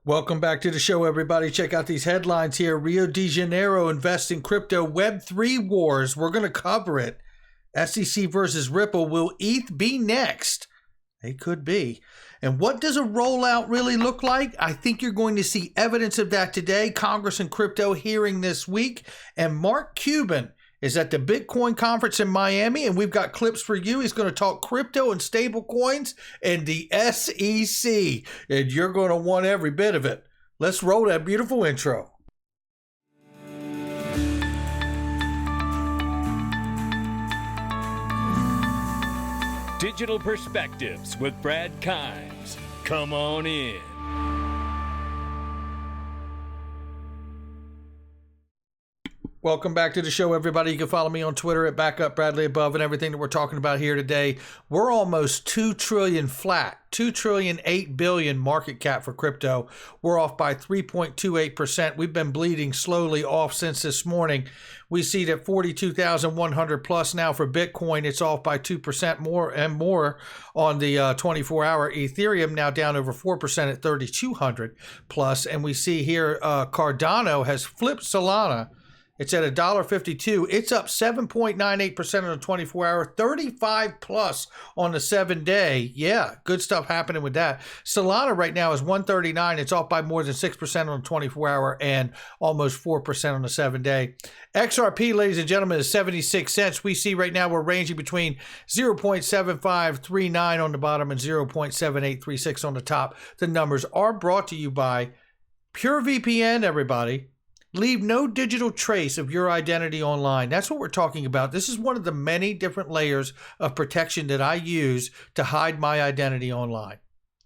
Welcome back to the show, everybody. Check out these headlines here. Rio de Janeiro invests in crypto Web3 wars. We're going to cover it. SEC versus Ripple. Will ETH be next? It could be. And what does a rollout really look like? I think you're going to see evidence of that today. Congress and crypto hearing this week. And Mark Cuban is at the Bitcoin conference in Miami, and we've got clips for you. He's going to talk crypto and stablecoins and the SEC, and you're going to want every bit of it. Let's roll that beautiful intro. Digital Perspectives with Brad Kimes. Come on in. Welcome back to the show, everybody. You can follow me on Twitter at BackupBradleyAbove, and everything that we're talking about here today. We're almost 2 trillion flat, 2,008 billion market cap for crypto. We're off by 3.28%. We've been bleeding slowly off since this morning. We see that 42,100 plus now for Bitcoin. It's off by 2% more and more on the 24-hour. Ethereum now down over 4% at 3,200 plus. And we see here Cardano has flipped Solana. It's at $1.52. It's up 7.98% on the 24-hour, 35 plus on the 7-day. Yeah, good stuff happening with that. Solana right now is 139. It's off by more than 6% on the 24-hour and almost 4% on the 7-day. XRP, ladies and gentlemen, is 76 cents. We see right now we're ranging between 0.7539 on the bottom and 0.7836 on the top. The numbers are brought to you by PureVPN, everybody. Leave no digital trace of your identity online. That's what we're talking about. This is one of the many different layers of protection that I use to hide my identity online.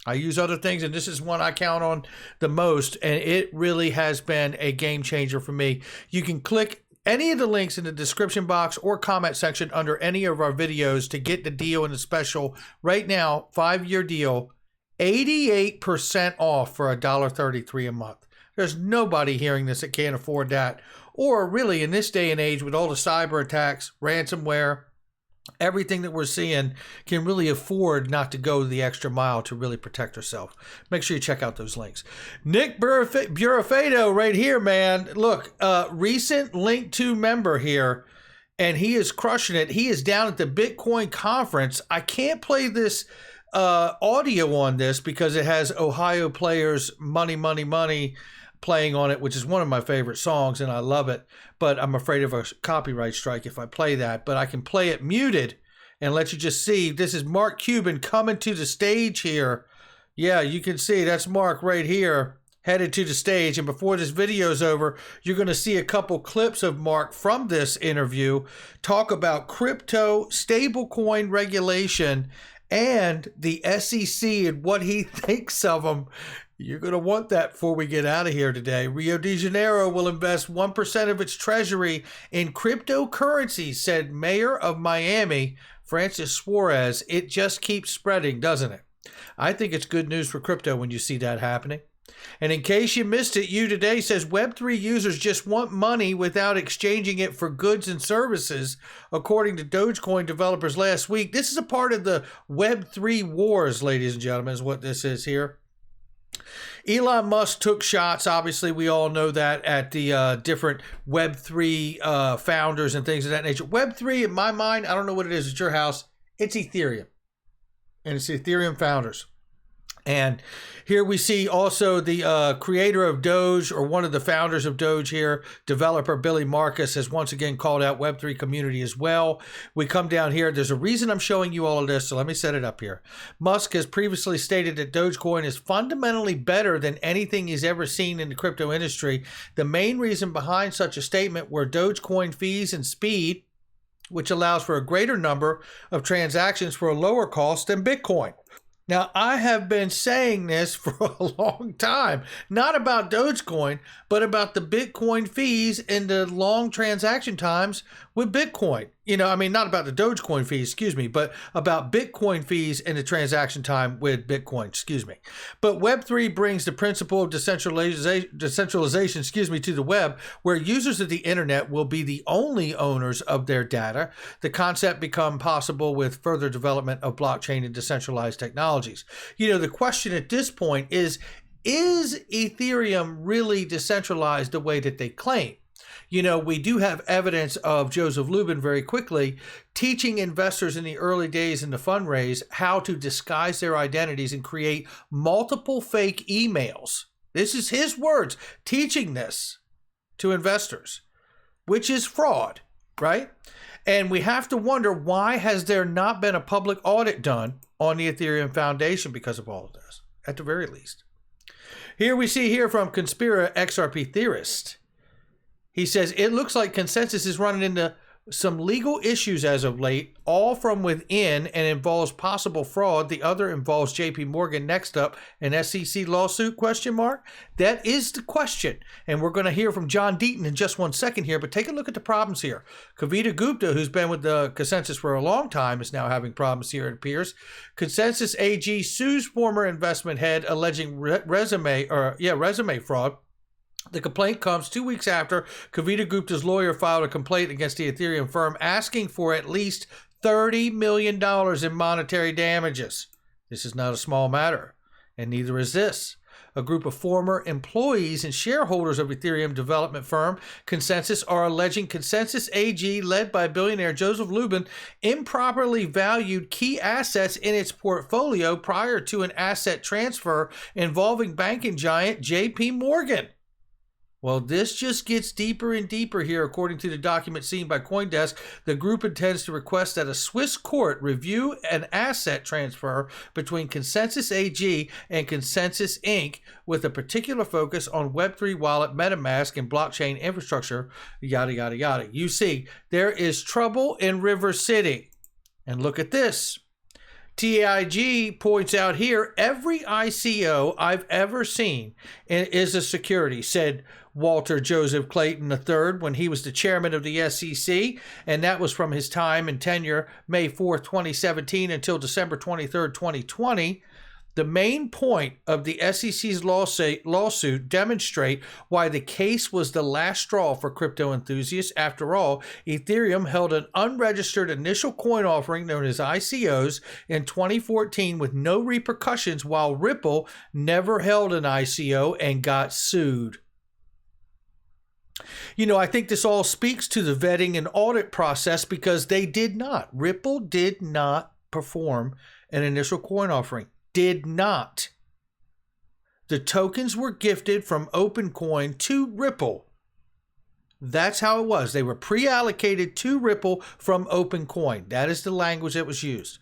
I use other things, and this is one I count on the most, and it really has been a game changer for me. You can click any of the links in the description box or comment section under any of our videos to get the deal and the special. Right now, 5-year deal, 88% off for $1.33 a month. There's nobody hearing this that can't afford that. Or really in this day and age with all the cyber attacks, ransomware, everything that we're seeing, can really afford not to go the extra mile to really protect herself. Make sure you check out those links. Nick Burafedo right here, man. Look, recent Link 2 member here, and he is crushing it. He is down at the Bitcoin conference. I can't play this audio on this because it has Ohio Players' Money, Money, Money playing on it, which is one of my favorite songs, and I love it, but I'm afraid of a copyright strike if I play that. But I can play it muted and let you just see. This is Mark Cuban coming to the stage here. Yeah, you can see that's Mark right here headed to the stage. And before this video is over, you're going to see a couple clips of Mark from this interview talk about crypto, stablecoin regulation, and the SEC and what he thinks of them. You're going to want that before we get out of here today. Rio de Janeiro will invest 1% of its treasury in cryptocurrency, said Mayor of Miami, Francis Suarez. It just keeps spreading, doesn't it? I think it's good news for crypto when you see that happening. And in case you missed it, You Today says Web3 users just want money without exchanging it for goods and services, according to Dogecoin developers last week. This is a part of the Web3 wars, ladies and gentlemen, is what this is here. Elon Musk took shots, obviously we all know that, at the different Web3 founders and things of that nature. Web3, in my mind, I don't know what it is at your house, it's Ethereum. And it's the Ethereum founders. And here we see also the creator of Doge, or one of the founders of Doge here, developer Billy Marcus, has once again called out Web3 community as well. We come down here. There's a reason I'm showing you all of this, so let me set it up here. Musk has previously stated that Dogecoin is fundamentally better than anything he's ever seen in the crypto industry. The main reason behind such a statement were Dogecoin fees and speed, which allows for a greater number of transactions for a lower cost than Bitcoin. Now, I have been saying this for a long time, not about Dogecoin, but about the Bitcoin fees and the long transaction times with Bitcoin. Not about the Dogecoin fees, but about Bitcoin fees and the transaction time with Bitcoin, But Web3 brings the principle of decentralization, to the web, where users of the internet will be the only owners of their data. The concept become possible with further development of blockchain and decentralized technologies. The question at this point is is Ethereum really decentralized the way that they claim? You know, we do have evidence of Joseph Lubin very quickly teaching investors in the early days in the fundraise how to disguise their identities and create multiple fake emails. This is his words, teaching this to investors, which is fraud, right? And we have to wonder, why has there not been a public audit done on the Ethereum Foundation because of all of this, at the very least? Here we see here from Conspira XRP Theorist. He says, it looks like Consensus is running into some legal issues as of late, all from within, and involves possible fraud. The other involves JP Morgan. Next up, an SEC lawsuit, question mark? That is the question. And we're going to hear from John Deaton in just 1 second here, but take a look at the problems here. Kavita Gupta, who's been with the Consensus for a long time, is now having problems here, it appears. Consensus AG sues former investment head alleging resume fraud. The complaint comes 2 weeks after Kavita Gupta's lawyer filed a complaint against the Ethereum firm asking for at least $30 million in monetary damages. This is not a small matter, and neither is this. A group of former employees and shareholders of Ethereum development firm Consensus are alleging Consensus AG, led by billionaire Joseph Lubin, improperly valued key assets in its portfolio prior to an asset transfer involving banking giant JP Morgan. Well, this just gets deeper and deeper here. According to the document seen by CoinDesk, the group intends to request that a Swiss court review an asset transfer between Consensus AG and Consensus Inc. with a particular focus on Web3 wallet, MetaMask, and blockchain infrastructure, yada, yada, yada. You see, there is trouble in River City. And look at this. TIG points out here, every ICO I've ever seen is a security, said Walter Joseph Clayton III when he was the chairman of the SEC, and that was from his time and tenure May 4th, 2017 until December 23rd, 2020. The main point of the SEC's lawsuit demonstrate why the case was the last straw for crypto enthusiasts. After all, Ethereum held an unregistered initial coin offering known as ICOs in 2014 with no repercussions, while Ripple never held an ICO and got sued. You know, I think this all speaks to the vetting and audit process, because they did not. Ripple did not perform an initial coin offering. Did not. The tokens were gifted from OpenCoin to Ripple. That's how it was. They were pre-allocated to Ripple from OpenCoin. That is the language that was used.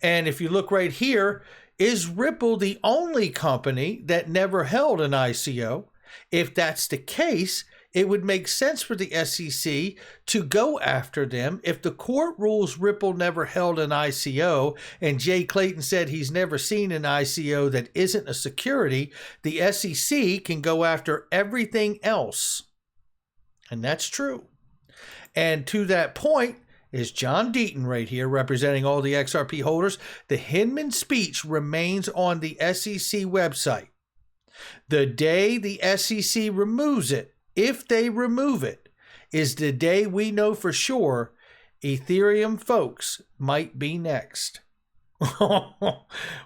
And if you look right here, is Ripple the only company that never held an ICO? If that's the case, it would make sense for the SEC to go after them. If the court rules Ripple never held an ICO and Jay Clayton said he's never seen an ICO that isn't a security, the SEC can go after everything else. And that's true. And to that point is John Deaton right here representing all the XRP holders. The Hinman speech remains on the SEC website. The day the SEC removes it, if they remove it, is the day we know for sure Ethereum folks might be next.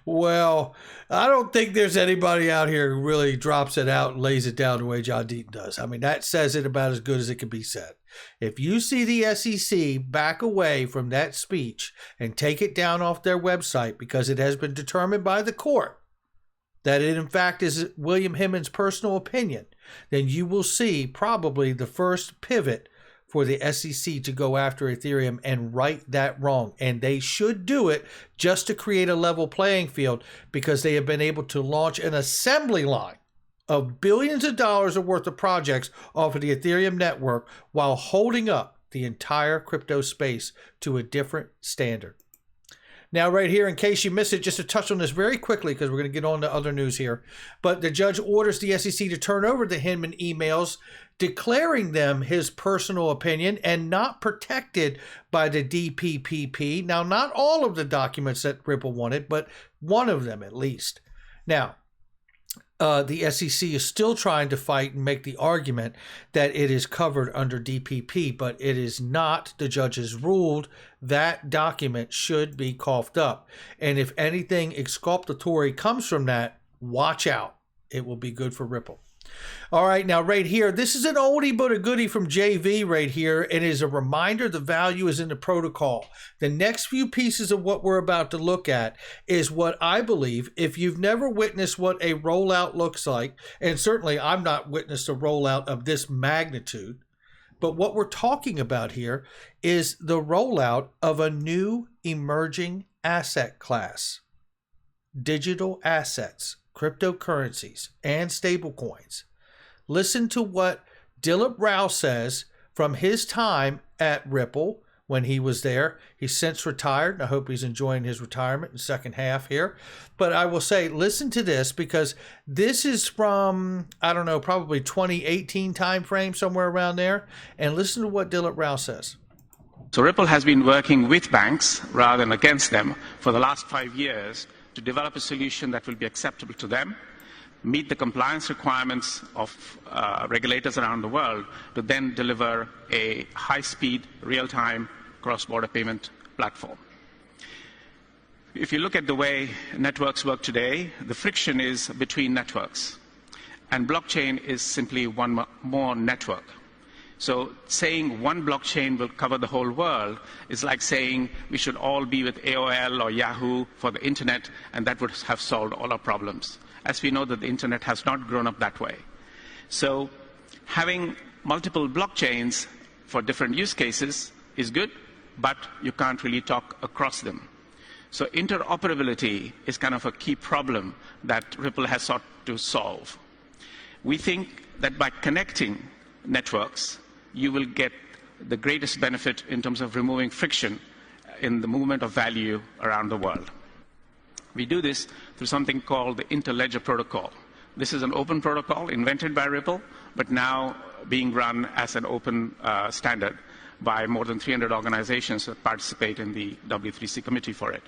Well, I don't think there's anybody out here who really drops it out and lays it down the way John Deaton does. I mean, that says it about as good as it can be said. If you see the SEC back away from that speech and take it down off their website because it has been determined by the court that it in fact is William Hinman's personal opinion, then you will see probably the first pivot for the SEC to go after Ethereum and right that wrong. And they should do it just to create a level playing field, because they have been able to launch an assembly line of billions of dollars worth of projects off of the Ethereum network while holding up the entire crypto space to a different standard. Now, right here, in case you missed it, just to touch on this very quickly, because we're going to get on to other news here. But the judge orders the SEC to turn over the Hinman emails, declaring them his personal opinion and not protected by the DPPP. Now, not all of the documents that Ripple wanted, but one of them at least. Now, the SEC is still trying to fight and make the argument that it is covered under DPP, but it is not. The judge has ruled that document should be coughed up. And if anything exculpatory comes from that, watch out. it will be good for Ripple. All right, now right here, this is an oldie but a goodie from JV right here. It is a reminder the value is in the protocol. The next few pieces of what we're about to look at is what I believe, if you've never witnessed what a rollout looks like, and certainly I've not witnessed a rollout of this magnitude, but what we're talking about here is the rollout of a new emerging asset class, digital assets, cryptocurrencies, and stablecoins. Listen to what Dilip Rao says from his time at Ripple when he was there. He's since retired, and I hope he's enjoying his retirement in the second half here. But I will say, listen to this, because this is from, I don't know, probably 2018 timeframe, somewhere around there. And listen to what Dilip Rao says. So Ripple has been working with banks rather than against them for the last 5 years to develop a solution that will be acceptable to them, meet the compliance requirements of regulators around the world, to then deliver a high-speed, real-time, cross-border payment platform. If you look at the way networks work today, the friction is between networks, and blockchain is simply one more network. So saying one blockchain will cover the whole world is like saying we should all be with AOL or Yahoo for the internet, and that would have solved all our problems. As we know that the internet has not grown up that way. So having multiple blockchains for different use cases is good, but you can't really talk across them. So interoperability is kind of a key problem that Ripple has sought to solve. We think that by connecting networks, you will get the greatest benefit in terms of removing friction in the movement of value around the world. We do this through something called the Interledger protocol. This is an open protocol invented by Ripple, but now being run as an open standard by more than 300 organizations that participate in the W3C committee for it.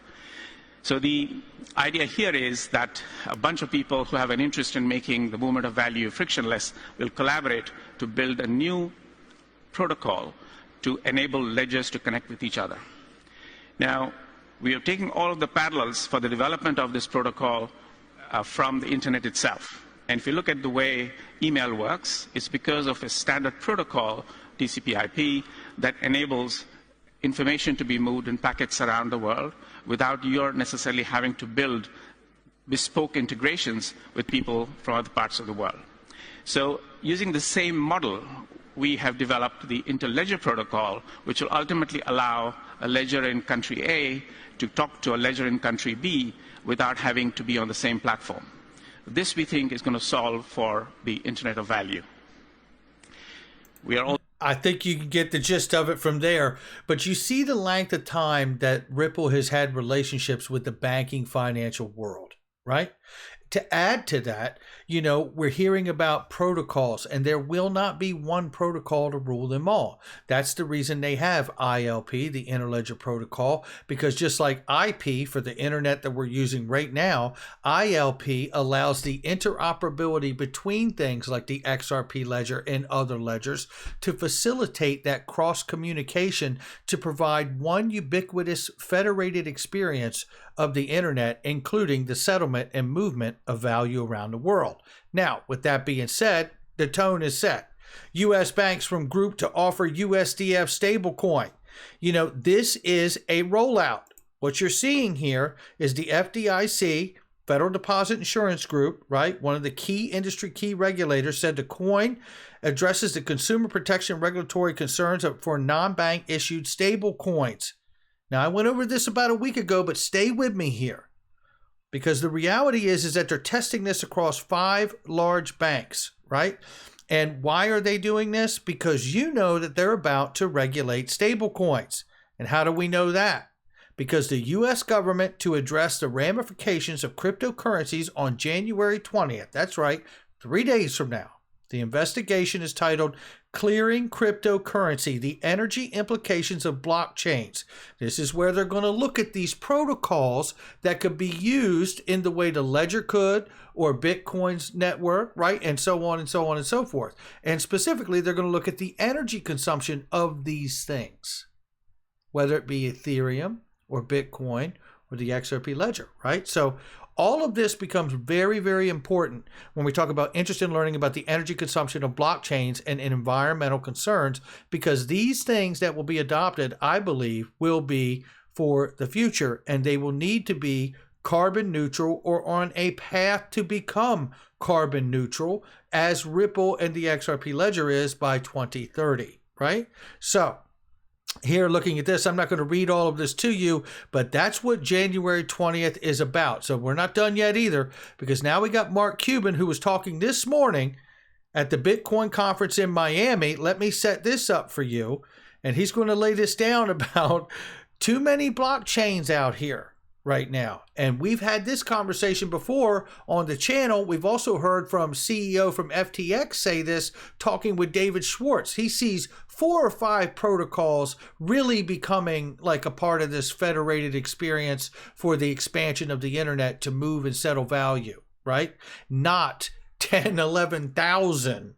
So the idea here is that a bunch of people who have an interest in making the movement of value frictionless will collaborate to build a new protocol to enable ledgers to connect with each other. Now, we are taking all of the parallels for the development of this protocol from the internet itself. And if you look at the way email works, it's because of a standard protocol, TCP/IP, that enables information to be moved in packets around the world without your necessarily having to build bespoke integrations with people from other parts of the world. So using the same model, we have developed the Interledger protocol, which will ultimately allow a ledger in country A to talk to a ledger in country B without having to be on the same platform. This, we think, is going to solve for the Internet of Value. We are all I think you can get the gist of it from there, but you see the length of time that Ripple has had relationships with the banking financial world, right? To add to that, you know, we're hearing about protocols, and there will not be one protocol to rule them all. That's the reason they have ILP, the Interledger protocol, because just like IP for the internet that we're using right now, ILP allows the interoperability between things like the XRP ledger and other ledgers to facilitate that cross communication to provide one ubiquitous federated experience of the internet, including the settlement and movement of value around the world. Now, with that being said, the tone is set. U.S. banks from group to offer USDF stablecoin. You know, this is a rollout. What you're seeing here is the FDIC, Federal Deposit Insurance Group, right? One of the key industry key regulators said the coin addresses the consumer protection regulatory concerns for non-bank issued stable coins. Now, I went over this about a week ago, but stay with me here, because the reality is that they're testing this across 5 large banks, right? And why are they doing this? Because you know that they're about to regulate stable coins. And how do we know that? Because the U.S. government, to address the ramifications of cryptocurrencies on January 20th, that's right, 3 days from now, the investigation is titled Clearing Cryptocurrency, the Energy Implications of Blockchains. This is where they're going to look at these protocols that could be used in the way the Ledger could, or Bitcoin's network, right? And so on and so on and so forth. And specifically, they're going to look at the energy consumption of these things, whether it be Ethereum or Bitcoin or the XRP Ledger, right? So All of this becomes very, very important when we talk about interest in learning about the energy consumption of blockchains and environmental concerns, because these things that will be adopted, I believe, will be for the future, and they will need to be carbon neutral or on a path to become carbon neutral, as Ripple and the XRP ledger is by 2030, right? So here, looking at this, I'm not going to read all of this to you, but that's what January 20th is about. So we're not done yet either, because now we got Mark Cuban, who was talking this morning at the Bitcoin conference in Miami. Let me set this up for you. And he's going to lay this down about too many blockchains out here right now. And we've had this conversation before on the channel. We've also heard from CEO from FTX say this, talking with David Schwartz. He sees 4 or 5 protocols really becoming like a part of this federated experience for the expansion of the internet to move and settle value, right? Not 10, 11,000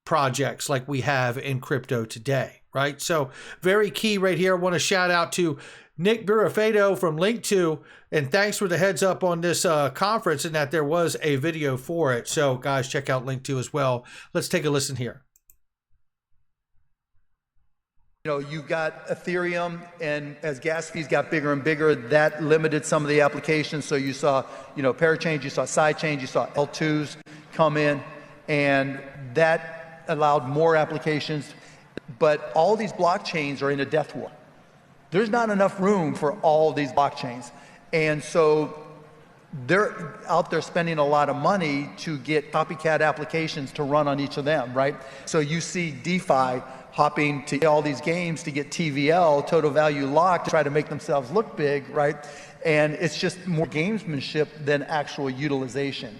projects like we have in crypto today, right? So very key right here. I want to shout out to Nick Burafedo from Link2, and thanks for the heads up on this conference and that there was a video for it. So guys, check out Link2 as well. Let's take a listen here. You know, you got Ethereum, and as gas fees got bigger and bigger, that limited some of the applications. So you saw, you know, parachains, you saw sidechains, you saw L2s come in, and that allowed more applications. But all these blockchains are in a death war. There's not enough room for all these blockchains. And so they're out there spending a lot of money to get copycat applications to run on each of them, right? So you see DeFi hopping to all these games to get TVL, total value locked, to try to make themselves look big, right? And it's just more gamesmanship than actual utilization.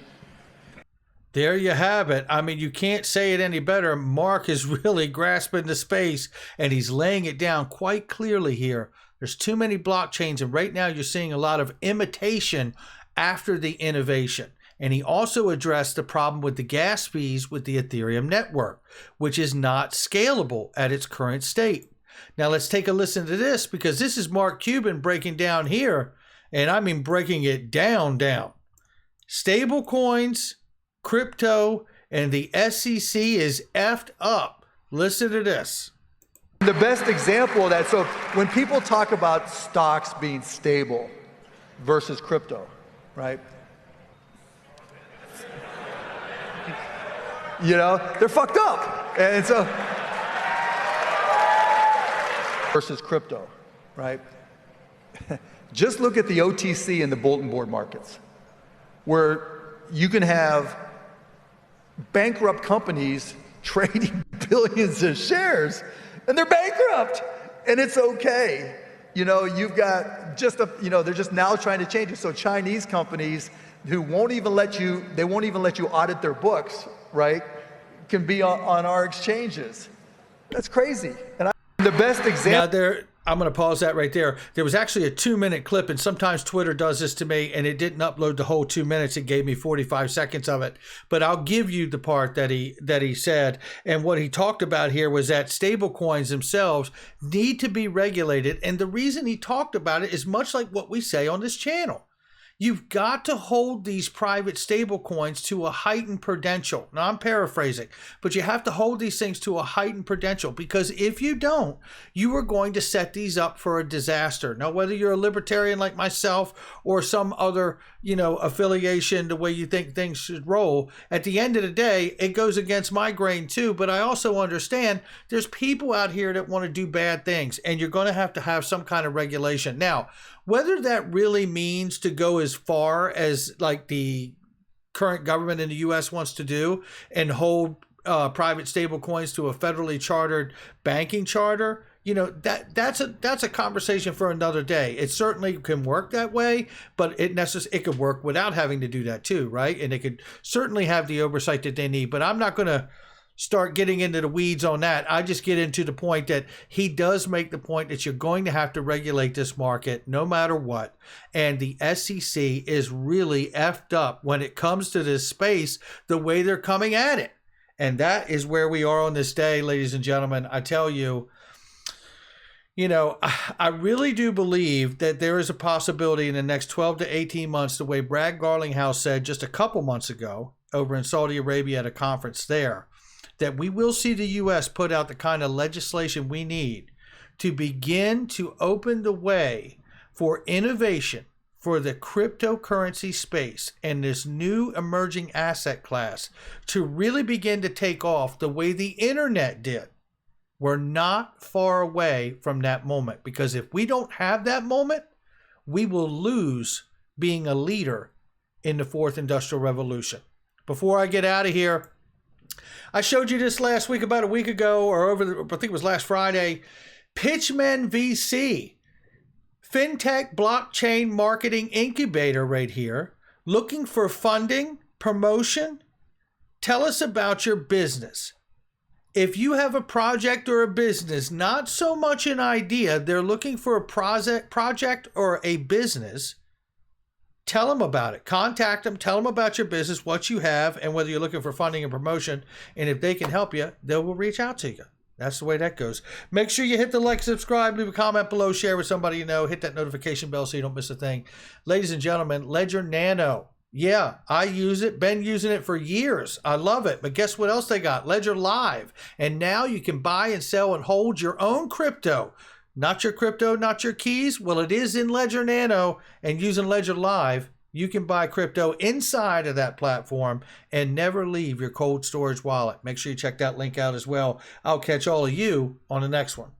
There you have it. I mean, you can't say it any better. Mark is really grasping the space, and he's laying it down quite clearly here. There's too many blockchains, and right now you're seeing a lot of imitation after the innovation. And he also addressed the problem with the gas fees with the Ethereum network, which is not scalable at its current state. Now let's take a listen to this, because this is Mark Cuban breaking down here, and I mean breaking it down. Stable coins, crypto, and the SEC is effed up. Listen to this. The best example of that, so when people talk about stocks being stable versus crypto, right? You know, they're fucked up. And so, versus crypto, right? Just look at the OTC and the bulletin board markets, where you can have bankrupt companies trading billions of shares, and they're bankrupt, and it's okay. You know, you've got just a, you know, they're just now trying to change it. So Chinese companies who won't even let you audit their books, right, can be on our exchanges. That's crazy. And the best example. Now I'm going to pause that right there. There was actually a 2-minute clip, and sometimes Twitter does this to me, and it didn't upload the whole 2 minutes. It gave me 45 seconds of it. But I'll give you the part that he said. And what he talked about here was that stable coins themselves need to be regulated. And the reason he talked about it is much like what we say on this channel. You've got to hold these private stable coins to a heightened prudential. Now, I'm paraphrasing, but you have to hold these things to a heightened prudential, because if you don't, you are going to set these up for a disaster. Now, whether you're a libertarian like myself or some other, you know, affiliation, the way you think things should roll, at the end of the day, it goes against my grain too. But I also understand there's people out here that want to do bad things, and you're going to have some kind of regulation. Now, whether that really means to go as far as like the current government in the U.S. wants to do and hold private stable coins to a federally chartered banking charter, you know, that's a conversation for another day. It certainly can work that way, but it could work without having to do that too, right? And it could certainly have the oversight that they need. But I'm not going to start getting into the weeds on that. I just get into the point that he does make the point that you're going to have to regulate this market no matter what. And the SEC is really effed up when it comes to this space, the way they're coming at it. And that is where we are on this day, ladies and gentlemen. I tell you, You know, I really do believe that there is a possibility in the next 12 to 18 months, the way Brad Garlinghouse said just a couple months ago over in Saudi Arabia at a conference there, that we will see the U.S. put out the kind of legislation we need to begin to open the way for innovation for the cryptocurrency space and this new emerging asset class to really begin to take off the way the internet did. We're not far away from that moment, because if we don't have that moment, we will lose being a leader in the fourth industrial revolution. Before I get out of here, I showed you this last week, about a week ago, or I think it was last Friday. Pitchman VC, fintech blockchain marketing incubator right here, looking for funding, promotion. Tell us about your business. If you have a project or a business, not so much an idea, they're looking for a project or a business, tell them about it. Contact them, tell them about your business, what you have, and whether you're looking for funding and promotion. And if they can help you, they will reach out to you. That's the way that goes. Make sure you hit the like, subscribe, leave a comment below, share with somebody you know, hit that notification bell so you don't miss a thing. Ladies and gentlemen, Ledger Nano. Yeah, I use it. Been using it for years. I love it. But guess what else they got? Ledger Live. And now you can buy and sell and hold your own crypto. Not your crypto, not your keys. Well, it is in Ledger Nano, and using Ledger Live, you can buy crypto inside of that platform and never leave your cold storage wallet. Make sure you check that link out as well. I'll catch all of you on the next one.